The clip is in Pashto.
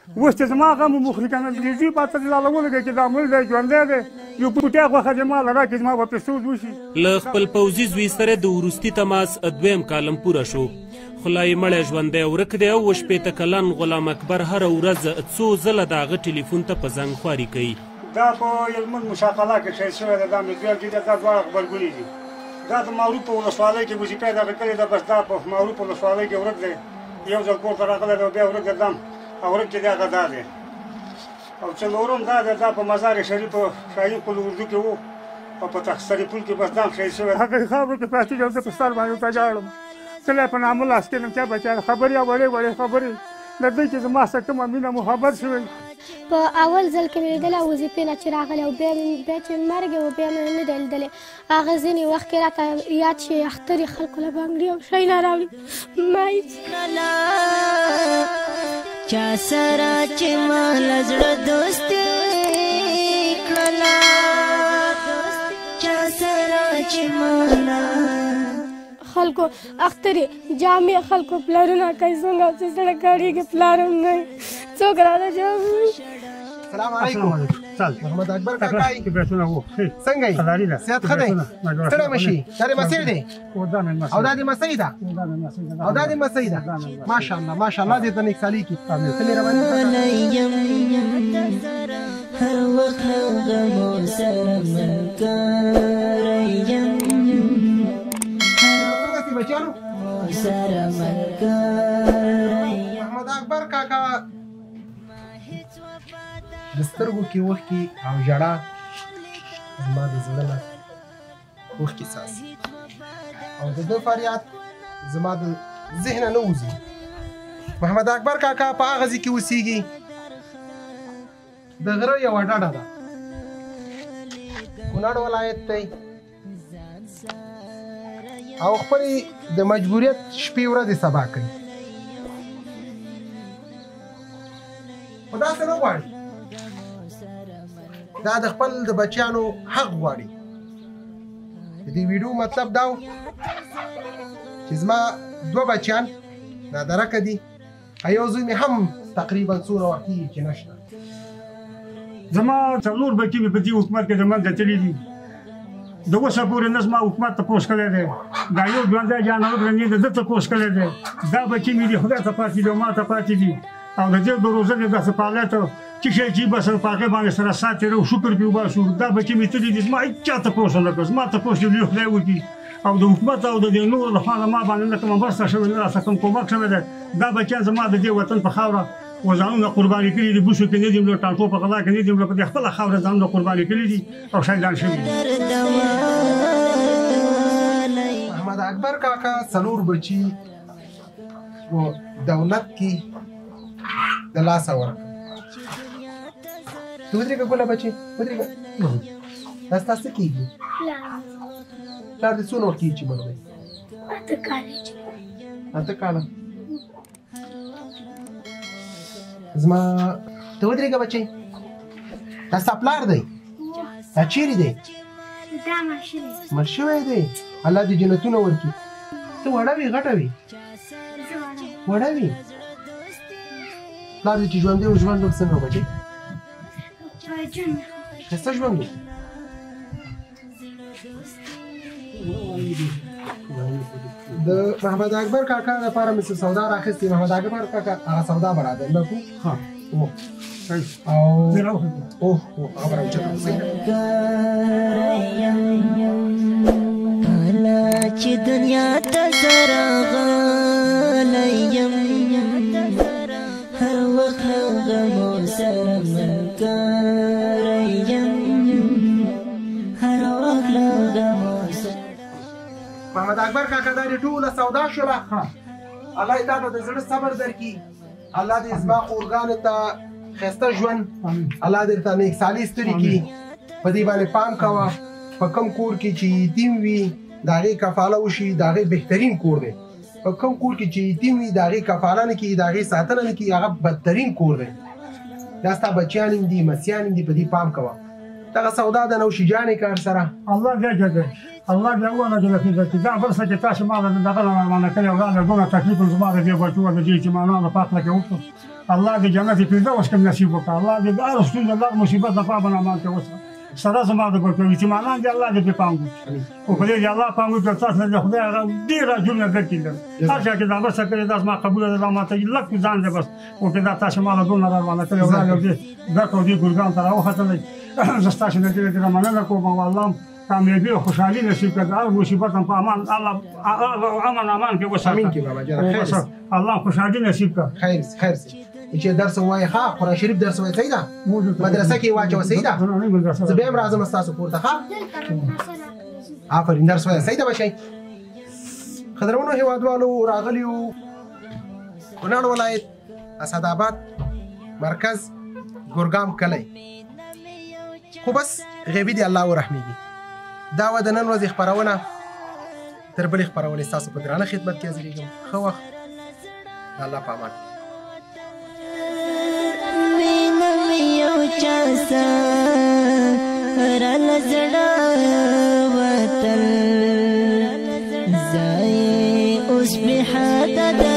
اوس چې زما غم مخري که نه انګریزي پاته دې لاله ولګوي چې دا مړ دی ژوندی دی یو پوټی غوښه دې ما له راکړي زما به پرې سود وشي. له خپل پوځي زوی سره د وروستي تماس دویم کالم پوره شو. خلا یې مړی ژوندی ورک دی او 80 کلن غلام اکبر هره ورځ څو ځله د هغه ټلیفون ته په زنګ خواري کوي. دا په یلمن مشاقله کې ښایي شوی دی دا مزدیال چې دا دواړه غبرګونې دي. دا د معروف په ولسوالۍ کې وظیفه دغه کړې ده بس دا په معروف ولسوالۍ کې ورک دی. یو ځل کور ته راغلی دی او بیا ورک ګرځم او ورک چې دی هغه دا دی. او څلورم دا دی دا په مزار شریف شاهین قل اردو کې و او په تخصري پل کې بس دا هم ښایي شوی هغه خاورو کې پاتې دی او زه په سر باندې ورته ژاړم. کله په نامه لاس کېږم چا بچا خبرې او وړې وړې خبرې له دوی چې زما سره کومه مینه محبت شوی. په اول ځل کې مې لیدلی وظیفې نه چې راغلی او بیا چې مرګ و بیا مې نه دی لیدلی. هغه ځینې وخت کې راته یاد شي اخترې خلکو له بنګړي او شیونه راوړي ما هېڅ چا سره چې ما له زړه دوستي کړله چا سره چې ما خلکو اخترې جامې خلکو پلرونه کوي څنګه چې سړی کاڼېږي پلار هم نه وي څوک راته جامې. السلام علیکم. محمد اکبر کاکای څنګه یې؟ صحت ښه دی؟ ستړی مه شي. دا دې مسۍ دی او دا دې مسۍ ده او دا دې مسۍ ده. ماشاءالله ماشاءالله دې ته نیکسالي کړي. تلې روانې هر وخت له غمو سره ملګری یم بچیانو. محمد اکبر کاکا د سترګو کې اوښکې او ژړا زما د زړه نه اوښکې څاڅي او د ده فریاد زما د ذهنه نه وځي. محمد اکبر کاکا په هغه ځای کې اوسېږي د غره یوه ډډه ده کونړ ولایت دی او خپلې د مجبوریت شپې ورځې سبا کوي. خو داسې نه غواړي دا د خپل د بچیانو حق غواړي. د دې ویډیو مطلب دا و چې زما 2 بچیان نادرکه دي او یو زوی مې هم تقریبا څومره وخت کېږي چې نشته. زما 4 بچي مې په دې حکومت کې د منځه تللي دي. د اوسه پورې نه زما حکومت تپوس کړی دی. دا یو ژوندی جانور رنګې د ده تپوس کړی دی. دا بچي مې دي خدای ته پاتې دي او ما ته پاتې دي او د دې د روزنې داسې فعالیت چې شی چې بس په هغې باندې سره سات تېرو شکر پرې وباسو. دا بچي مې تللي دي زما هېچا تپوس ونه کړ. زما تپوس یو لوی خدای وکړي او د حکومت او د دې نورو لخوا ما باندې نه کومه مرسته شوې نه راسره کوم کومک شوی دی. دا بچیان زما د دې وطن په خاوره وځانونه قرباني کړي دي. بوسو کې نه دي مړه ټانټو په غلا کې نه دي مړه په دې خپله خاوره ځانونه قرباني کړي دي او شهیدان شوي دي. محمد اکبر کاکا 4 بچي په دولت کې د لاسه ورکړل. ته ودرېږه ګله بچې ودرېږه. دا ستا څه کېږي؟ پلار دې څونه وخت کېږي چې مړ دی؟ 8 کاله. زما ته ودرېږه بچې. دا ستا پلار دی؟ دا چیرې دی؟ مړ شوی دی. الله دې جنتونه ورکړي. ته وړه وې غټه وې؟ وړه وې. پلار دې چې ژوندی و ژوند څنګه و بچې؟ ښایسته ژوند و. د محمد اکبر کاکا لپاره مې څه سودا راخیستې. محمد اکبر کاکا هغه سودا برابر نه کړو او اوه هغه به راوچته کله چې دنیا ته زه راغلی یم هر وخت له غمو سره ملګری یم هر وخت له غمو سره. محمد اکبر کاکا دا دې ټوله سودا شوله. الله دې تا ته د زړه صبر درکړي. الله دې زما خورګانو ته ښایسته ژوند الله دې ته نیکسالي سترې کړي. په دې باندې پام کوه په کوم کور کې چې یتیم وي د هغې کفاله وشي د هغې بهترین کور دی. په کوم کور کې چې یتیم وي د هغې کفاله نه کړي د هغې ساتنه نه کړي هغه بدترین کور دی. دا ستا بچیان هم دي مسیان هم دي په دې پام کوه. دغه سودا د نوشي جانې کار سره الله دې جګه الله دې ونه دې دا برسه کې تاسو ما دغه نه کړی او دا دونه تکلیف زما دې بچو د دې يتيمانو په خپل کې وکړو الله دې جنت فردوس کې نصیب وکړي الله دې هر څه د مصیبت نه په بنا کې وسه سره زما د بچو يتيمان دې الله دې پانګو او په دې الله پانګو ته تاسو نه خدای ډیر جمله درکې هر ځای کې دا برسه کې دا ما قبول ده ما ته لک ځان دې بس او کې دا تاسو ما دونه روانه کړو دا دې ګورګان ته راوخته زستاشو نه دې مننه کوم او الله کامیابی او خوشحالي نصیب کړي او مصیبت په امان الله امان کې وسه امين کې بابا جان خیر الله خوشحالي نصیب کړي خیر چې درس وایي ښه قرآن شریف درس وایي صحیح ده مدرسه کې واچو صحیح ده زه به هم راځم ستاسو کور ته ښه آفرین درس وایي صحیح ده بچی قدرمنو هیوادوالو راغلیو کونړ ولایت اسداباد مرکز ګورګام کلی خو بس غیبي دی الله ورحمیږي دا و د نن ورځې خپرونه تر بلې خپرونې ستاسو په درانه خدمت کې حاضرېږم ښه وخت د الله په امان یو چا سره لزړه وتل زای اوس به حدا